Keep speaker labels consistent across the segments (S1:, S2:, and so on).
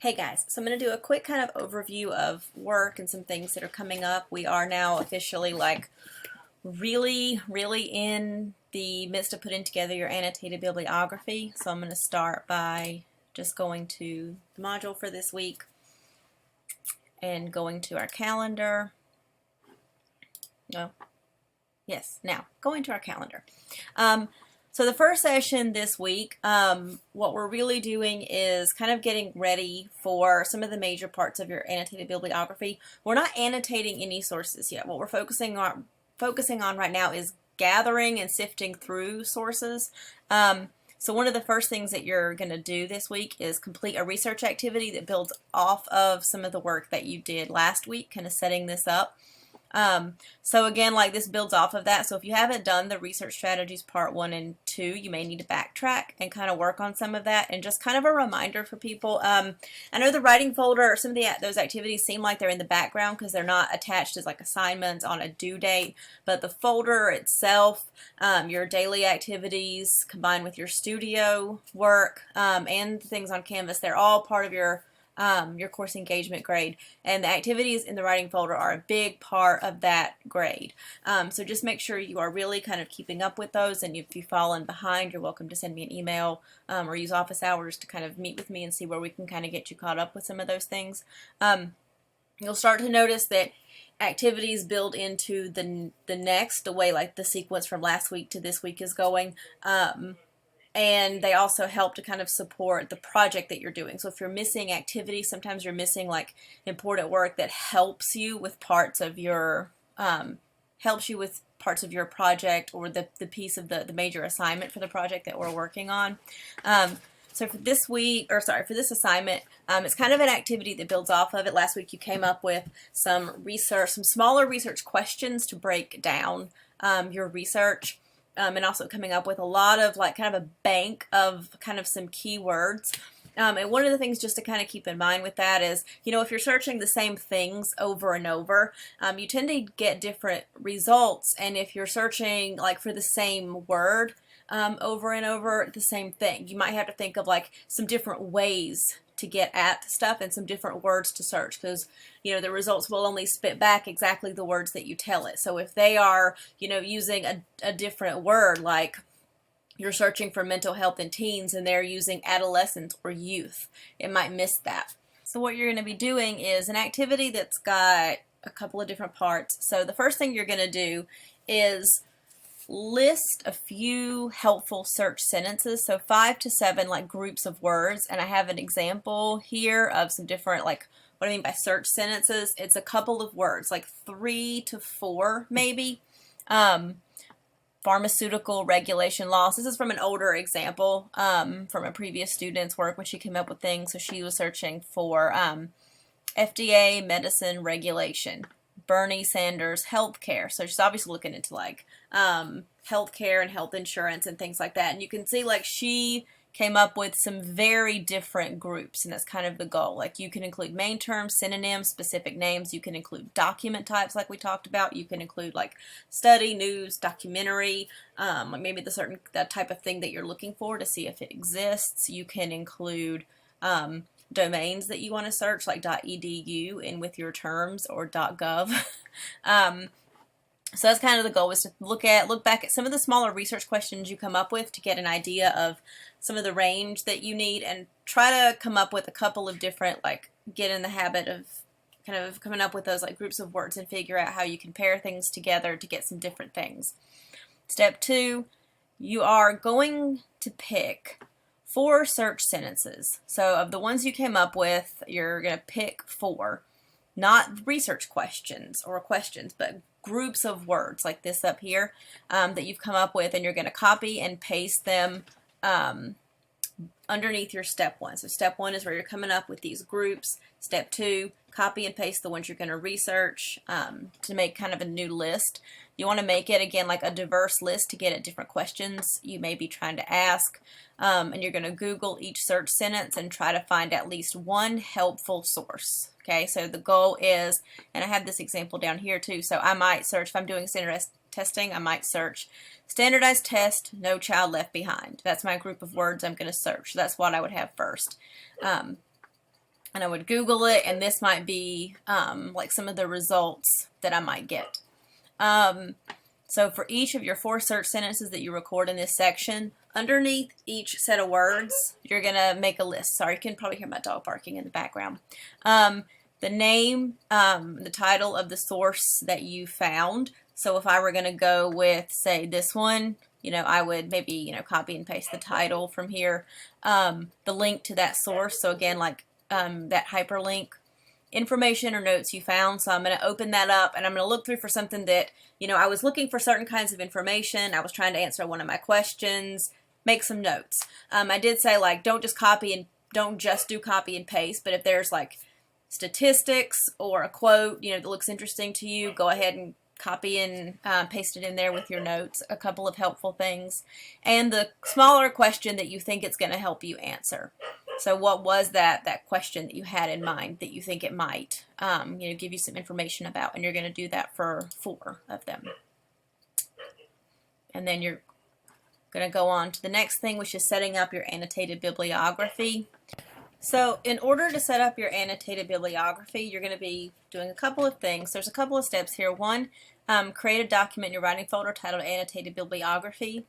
S1: Hey guys, so I'm going to do a quick kind of overview of work and some things that are coming up. We are now officially really in the midst of putting together your annotated bibliography. So I'm going to start by just going to the module for this week and going to our calendar. No, yes, now going to our calendar. So the first session this week, what we're really doing is kind of getting ready for some of the major parts of your annotated bibliography. We're not annotating any sources yet. What we're focusing on right now is gathering and sifting through sources. So one of the first things that you're going to do this week is complete a research activity that builds off of some of the work that you did last week, kind of setting this up. So again, like this builds off of that. So if you haven't done the research strategies part 1 and 2, you may need to backtrack and kind of work on some of that. And just kind of a reminder for people. I know the writing folder or some of those activities seem like they're in the background because they're not attached as like assignments on a due date, but the folder itself, your daily activities combined with your studio work, and things on Canvas, they're all part of your course engagement grade, and the activities in the writing folder are a big part of that grade. So just make sure you are really kind of keeping up with those, and if you've fallen behind, you're welcome to send me an email or use office hours to kind of meet with me and see where we can kind of get you caught up with some of those things. You'll start to notice that activities build into the next, the way like the sequence from last week to this week is going. And they also help to kind of support the project that you're doing. So if you're missing activities, sometimes you're missing like important work that helps you with parts of your project or the piece of the major assignment for the project that we're working on. So for this week, or sorry, for this assignment, it's kind of an activity that builds off of it. Last week you came up with some smaller research questions to break down your research. And also coming up with a lot of like kind of a bank of kind of some keywords. And one of the things just to kind of keep in mind with that is, if you're searching the same things over and over, you tend to get different results. And if you're searching like for the same word over and over, the same thing, you might have to think of like some different ways to get at stuff and some different words to search, because the results will only spit back exactly the words that you tell it. So if they are using a different word, like you're searching for mental health in teens and they're using adolescents or youth, it might miss that. So what you're going to be doing is an activity that's got a couple of different parts. So the first thing you're going to do is list a few helpful search sentences, so 5 to 7 like groups of words, and I have an example here of some different, like what I mean by search sentences. It's a couple of words, like 3 to 4 maybe. Pharmaceutical regulation laws. This is from an older example from a previous student's work when she came up with things. So she was searching for FDA medicine regulation, Bernie Sanders healthcare. So she's obviously looking into like healthcare and health insurance and things like that. And you can see like she came up with some very different groups, and that's kind of the goal. Like you can include main terms, synonyms, specific names. You can include document types like we talked about. You can include like study, news, documentary, like maybe that type of thing that you're looking for to see if it exists. You can include domains that you want to search, like .edu in with your terms, or .gov. So that's kind of the goal, is to look back at some of the smaller research questions you come up with to get an idea of some of the range that you need, and try to come up with a couple of different, like get in the habit of kind of coming up with those like groups of words and figure out how you can pair things together to get some different things. Step 2, you are going to pick 4 search sentences. So of the ones you came up with, you're going to pick 4, not research questions or questions, but groups of words like this up here that you've come up with, and you're going to copy and paste them underneath your step 1. So step 1 is where you're coming up with these groups. Step 2, copy and paste the ones you're going to research to make kind of a new list. You want to make it, again, like a diverse list to get at different questions you may be trying to ask. And you're going to Google each search sentence and try to find at least one helpful source. Okay, so the goal is, and I have this example down here too, so I might search, if I'm doing standardized testing, I might search standardized test, no child left behind. That's my group of words I'm going to search. So that's what I would have first. and I would Google it, and this might be like some of the results that I might get. So for each of your 4 search sentences that you record in this section, underneath each set of words, you're going to make a list. Sorry, you can probably hear my dog barking in the background. The name, the title of the source that you found. So if I were going to go with, say, this one, you know, I would maybe, you know, copy and paste the title from here. The link to that source. So again, like that hyperlink, information or notes you found. So I'm going to open that up and I'm going to look through for something that, you know, I was looking for certain kinds of information. I was trying to answer one of my questions, make some notes. I did say, like, don't just do copy and paste, but if there's like statistics or a quote, you know, that looks interesting to you, go ahead and copy and paste it in there with your notes, a couple of helpful things, and the smaller question that you think it's going to help you answer. So what was that question that you had in mind that you think it might you know, give you some information about, and you're going to do that for 4 of them. And then you're going to go on to the next thing, which is setting up your annotated bibliography. So in order to set up your annotated bibliography, you're going to be doing a couple of things. There's a couple of steps here. One, create a document in your writing folder titled Annotated Bibliography.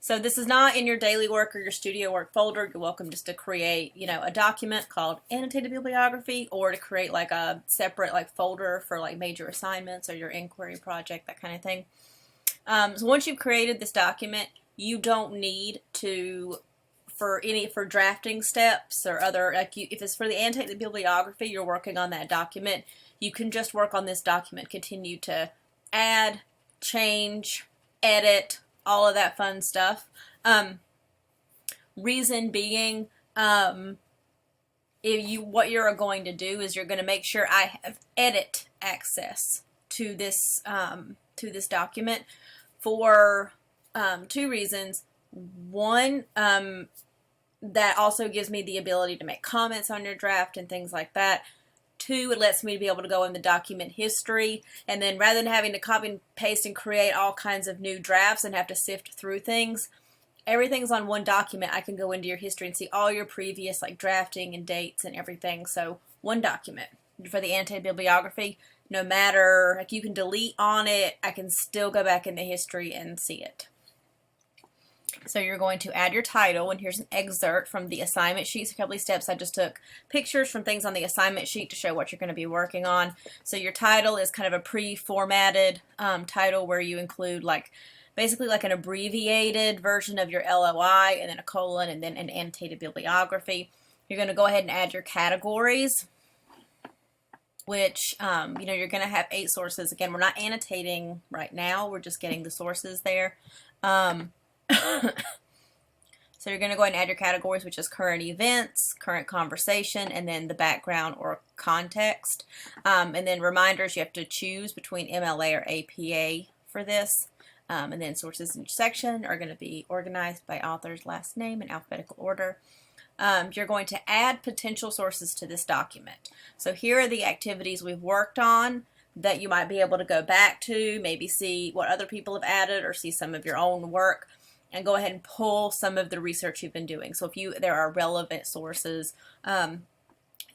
S1: So this is not in your daily work or your studio work folder. You're welcome just to create, you know, a document called Annotated Bibliography, or to create like a separate like folder for like major assignments or your inquiry project, that kind of thing. So once you've created this document, you don't need to, for drafting steps or other, like if it's for the annotated bibliography, you're working on that document, you can just work on this document, continue to add, change, edit, all of that fun stuff. Reason being, what you're going to do is you're going to make sure I have edit access to this document for 2 reasons. One, that also gives me the ability to make comments on your draft and things like that. 2, it lets me be able to go in the document history, and then rather than having to copy and paste and create all kinds of new drafts and have to sift through things, everything's on one document. I can go into your history and see all your previous like drafting and dates and everything. So one document for the annotated bibliography. No matter, like, you can delete on it, I can still go back in the history and see it. So you're going to add your title, and here's an excerpt from the assignment sheets. A couple of steps, I just took pictures from things on the assignment sheet to show what you're going to be working on. So your title is kind of a pre-formatted title where you include like basically like an abbreviated version of your LOI, and then a colon, and then an annotated bibliography. You're going to go ahead and add your categories, which, you know, you're going to have 8 sources. Again, we're not annotating right now. We're just getting the sources there. So you're going to go ahead and add your categories, which is current events, current conversation, and then the background or context. And then reminders, you have to choose between MLA or APA for this. And then sources in each section are going to be organized by author's last name in alphabetical order. You're going to add potential sources to this document. So here are the activities we've worked on that you might be able to go back to, maybe see what other people have added or see some of your own work, and go ahead and pull some of the research you've been doing. So if there are relevant sources in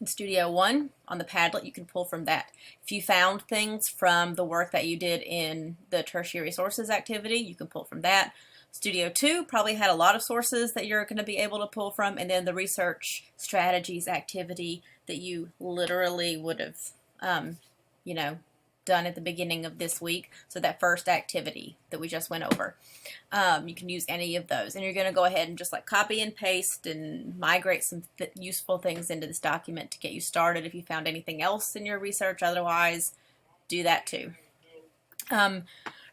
S1: Studio One on the Padlet, you can pull from that. If you found things from the work that you did in the tertiary sources activity, you can pull from that. Studio 2 probably had a lot of sources that you're going to be able to pull from, and then the research strategies activity that you literally would have, you know, done at the beginning of this week. So that first activity that we just went over, you can use any of those, and you're going to go ahead and just like copy and paste and migrate some useful things into this document to get you started. If you found anything else in your research, otherwise, do that too.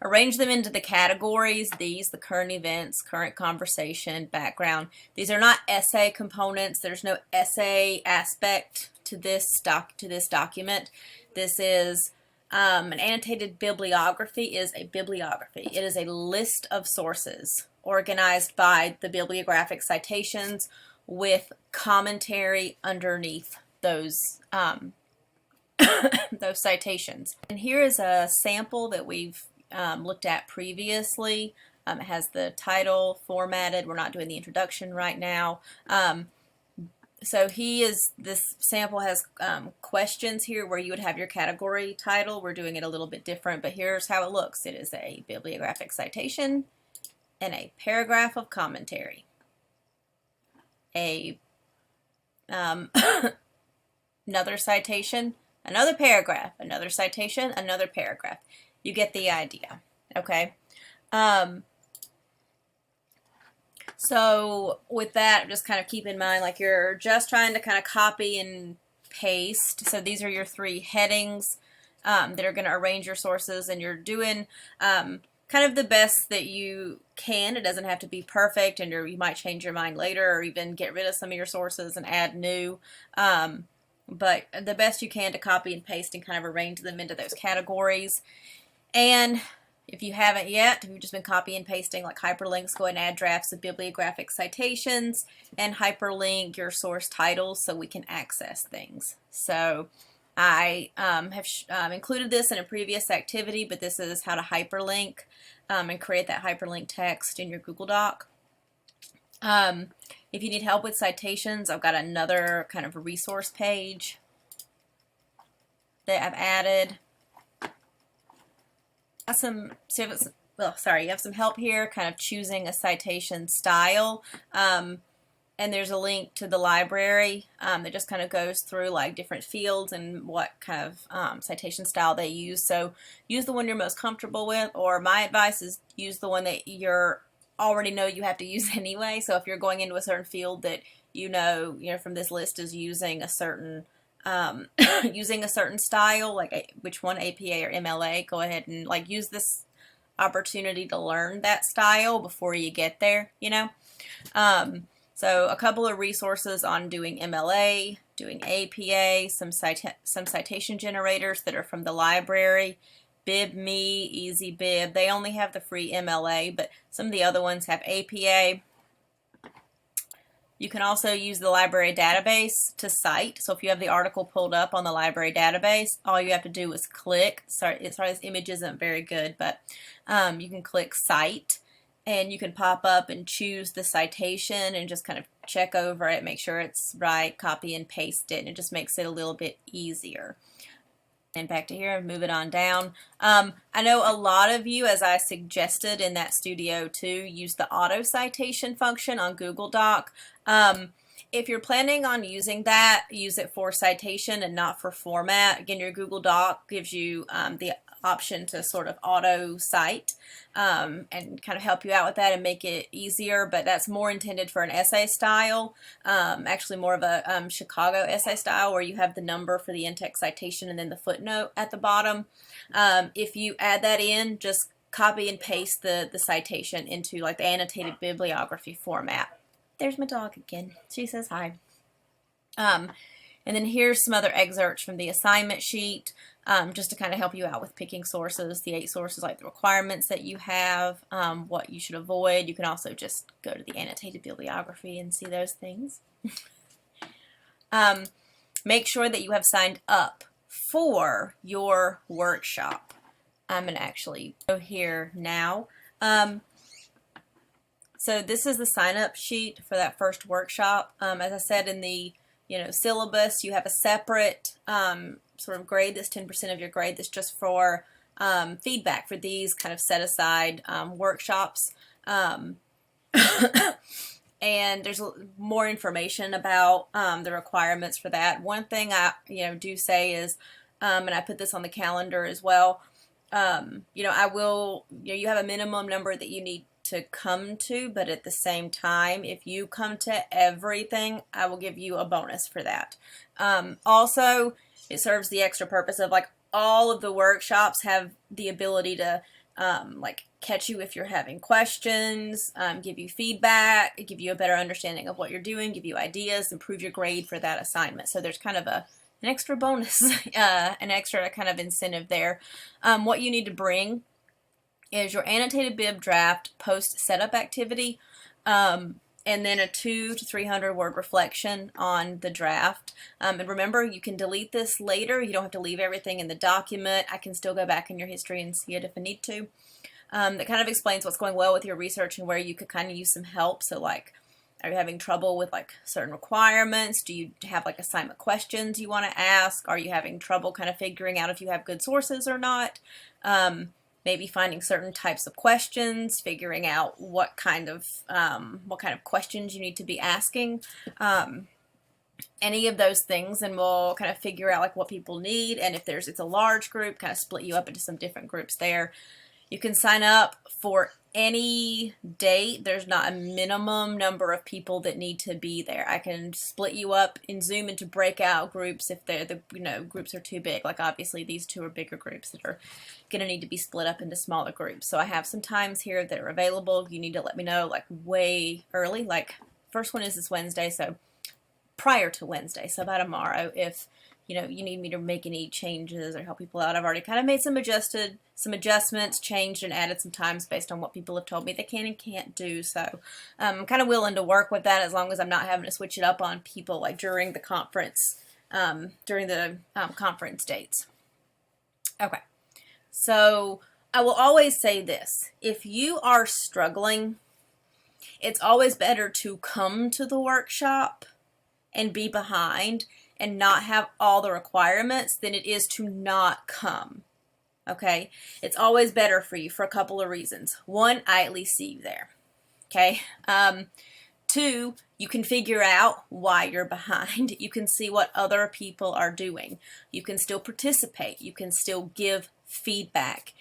S1: Arrange them into the categories. The current events, current conversation, background. These are not essay components. There's no essay aspect to this document. This is an annotated bibliography is a bibliography. It is a list of sources organized by the bibliographic citations with commentary underneath those those citations. And here is a sample that we've looked at previously. It has the title formatted. We're not doing the introduction right now. So this sample has questions here where you would have your category title. We're doing it a little bit different, but here's how it looks. It is a bibliographic citation and a paragraph of commentary. Another citation, another paragraph, another citation, another paragraph. You get the idea, okay? So with that, just kind of keep in mind, like you're just trying to kind of copy and paste. So these are your 3 headings that are going to arrange your sources, and you're doing kind of the best that you can. It doesn't have to be perfect, and you might change your mind later or even get rid of some of your sources and add new. But the best you can to copy and paste and kind of arrange them into those categories. And if you haven't yet, if you've just been copy and pasting like hyperlinks, go ahead and add drafts of bibliographic citations and hyperlink your source titles so we can access things. So I have included this in a previous activity, but this is how to hyperlink and create that hyperlink text in your Google Doc. If you need help with citations, I've got another kind of a resource page that I've added. You have some help here kind of choosing a citation style. And there's a link to the library that just kind of goes through like different fields and what kind of citation style they use. So use the one you're most comfortable with, or my advice is use the one that you're already know you have to use anyway. So if you're going into a certain field that you know from this list is using a certain using a certain style, like which one, APA or MLA, go ahead and like use this opportunity to learn that style before you get there, So a couple of resources on doing MLA, doing APA, some citation generators that are from the library, BibMe, EasyBib. They only have the free MLA, but some of the other ones have APA. You can also use the library database to cite. So if you have the article pulled up on the library database, all you have to do is click. Sorry, this image isn't very good, but you can click cite, and you can pop up and choose the citation and just kind of check over it, make sure it's right, copy and paste it, and it just makes it a little bit easier. And back to here and move it on down. I know a lot of you, as I suggested in that Studio 2, use the auto citation function on Google Doc. If you're planning on using that, use it for citation and not for format. Again, your Google Doc gives you the option to sort of auto cite and kind of help you out with that and make it easier, but that's more intended for an essay style, actually more of a Chicago essay style where you have the number for the in-text citation and then the footnote at the bottom. If you add that in, just copy and paste the citation into like the annotated bibliography format. There's my dog again. She says hi. And then here's some other excerpts from the assignment sheet, just to kind of help you out with picking sources, the 8 sources, like the requirements that you have, what you should avoid. You can also just go to the annotated bibliography and see those things. Make sure that you have signed up for your workshop. I'm going to actually go here now. So this is the sign-up sheet for that first workshop. As I said in the syllabus, you have a separate sort of grade that's 10% of your grade that's just for feedback for these kind of set-aside workshops. And there's more information about the requirements for that. One thing I do say is, and I put this on the calendar as well, I will, you have a minimum number that you need to come to, but at the same time, if you come to everything, I will give you a bonus for that. Also, it serves the extra purpose of like all of the workshops have the ability to like catch you if you're having questions, give you feedback, give you a better understanding of what you're doing, give you ideas, improve your grade for that assignment. So there's kind of an extra bonus, an extra kind of incentive there. What you need to bring is your annotated bib draft post setup activity, and then a 200 to 300 word reflection on the draft. And remember, you can delete this later. You don't have to leave everything in the document. I can still go back in your history and see it if I need to. That kind of explains what's going well with your research and where you could kind of use some help. So like Are you having trouble with like certain requirements? Do you have like assignment questions you want to ask? Are you having trouble kind of figuring out if you have good sources or not? Maybe finding certain types of questions, figuring out what kind of questions you need to be asking. Any of those things, and we'll kind of figure out like what people need, and if it's a large group, kind of split you up into some different groups there. You can sign up for any date. There's not a minimum number of people that need to be there. I can split you up in Zoom into breakout groups if the groups are too big. Like obviously these two are bigger groups that are going to need to be split up into smaller groups. So I have some times here that are available. You need to let me know like way early. Like first one is this Wednesday, so prior to Wednesday, so by tomorrow, if you need me to make any changes or help people out. I've already kind of made some adjustments, changed and added some times based on what people have told me they can and can't do. So I'm kind of willing to work with that as long as I'm not having to switch it up on people like during the conference, conference dates. Okay, so I will always say this: if you are struggling, it's always better to come to the workshop and be behind and not have all the requirements than it is to not come. Okay? It's always better for you for a couple of reasons. One, I at least see you there. Okay? Two, you can figure out why you're behind. You can see what other people are doing. You can still participate. You can still give feedback.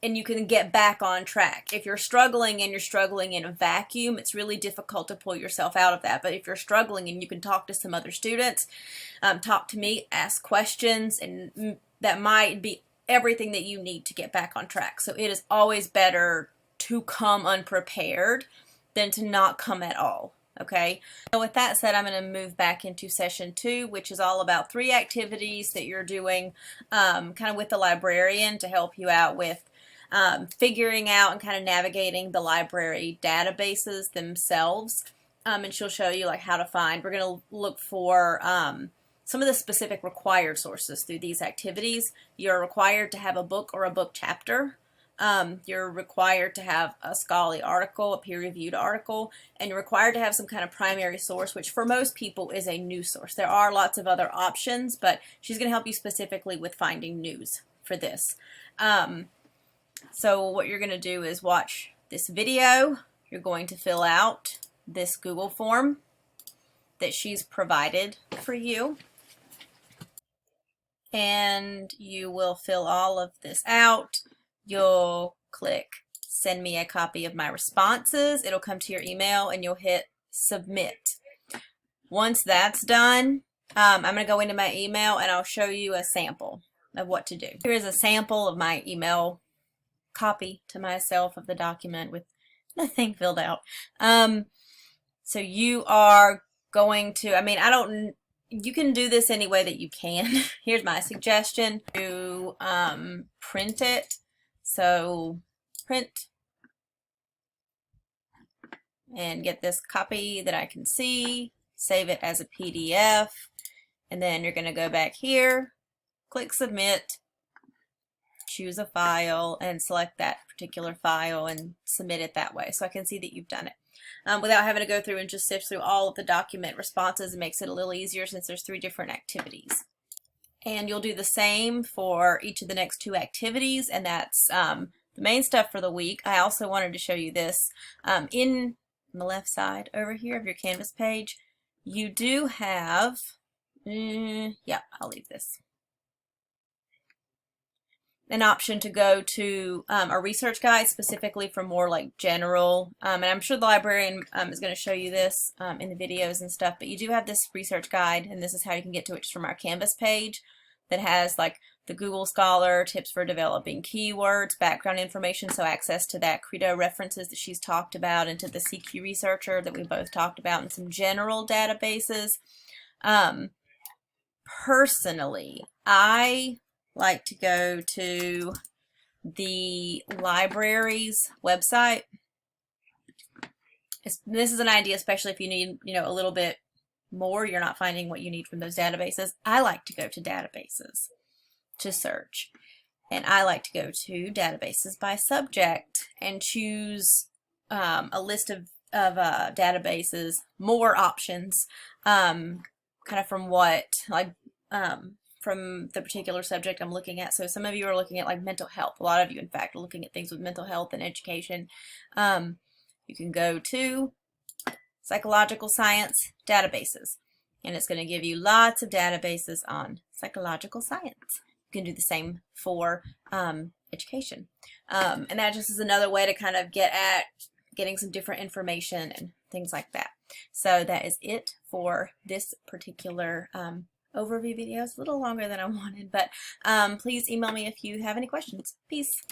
S1: And you can get back on track. If you're struggling and you're struggling in a vacuum, it's really difficult to pull yourself out of that. But if you're struggling and you can talk to some other students, talk to me, ask questions, and that might be everything that you need to get back on track. So it is always better to come unprepared than to not come at all. Okay, so with that said, I'm going to move back into session 2, which is all about 3 activities that you're doing kind of with the librarian to help you out with figuring out and kind of navigating the library databases themselves. And she'll show you like how to find. We're going to look for some of the specific required sources through these activities. You're required to have a book or a book chapter. You're required to have a scholarly article, a peer-reviewed article, and you're required to have some kind of primary source, which for most people is a news source. There are lots of other options, but she's going to help you specifically with finding news for this. So what you're going to do is watch this video. You're going to fill out this Google form that she's provided for you. And you will fill all of this out. You'll click send me a copy of my responses. It'll come to your email and you'll hit submit. Once that's done, I'm going to go into my email and I'll show you a sample of what to do. Here is a sample of my email copy to myself of the document with nothing filled out. So you are going to, you can do this any way that you can. Here's my suggestion: to print it. So print and get this copy that I can see, save it as a PDF, and then you're going to go back here, click submit, choose a file, and select that particular file and submit it that way so I can see that you've done it. Without having to go through and just sift through all of the document responses. It makes it a little easier since there's 3 different activities. And you'll do the same for each of the next 2 activities, and that's the main stuff for the week. I also wanted to show you this. On the left side over here of your Canvas page, you do have, yeah, I'll leave this, an option to go to a research guide specifically for more like general, and I'm sure the librarian is going to show you this in the videos and stuff, but you do have this research guide, and this is how you can get to it, just from our Canvas page, that has like the Google Scholar, tips for developing keywords, background information, so access to that Credo references that she's talked about, and to the CQ Researcher that we both talked about, and some general databases. Personally, I like to go to the library's website. This is an idea, especially if you need, a little bit more, you're not finding what you need from those databases. I like to go to databases to search, and I like to go to databases by subject and choose a list of databases, more options, kind of from what, like, from the particular subject I'm looking at. So some of you are looking at like mental health. A lot of you, in fact, are looking at things with mental health and education. You can go to psychological science databases, and it's going to give you lots of databases on psychological science. You can do the same for education. And that just is another way to kind of get at getting some different information and things like that. So that is it for this particular overview video. It's a little longer than I wanted, but please email me if you have any questions. Peace.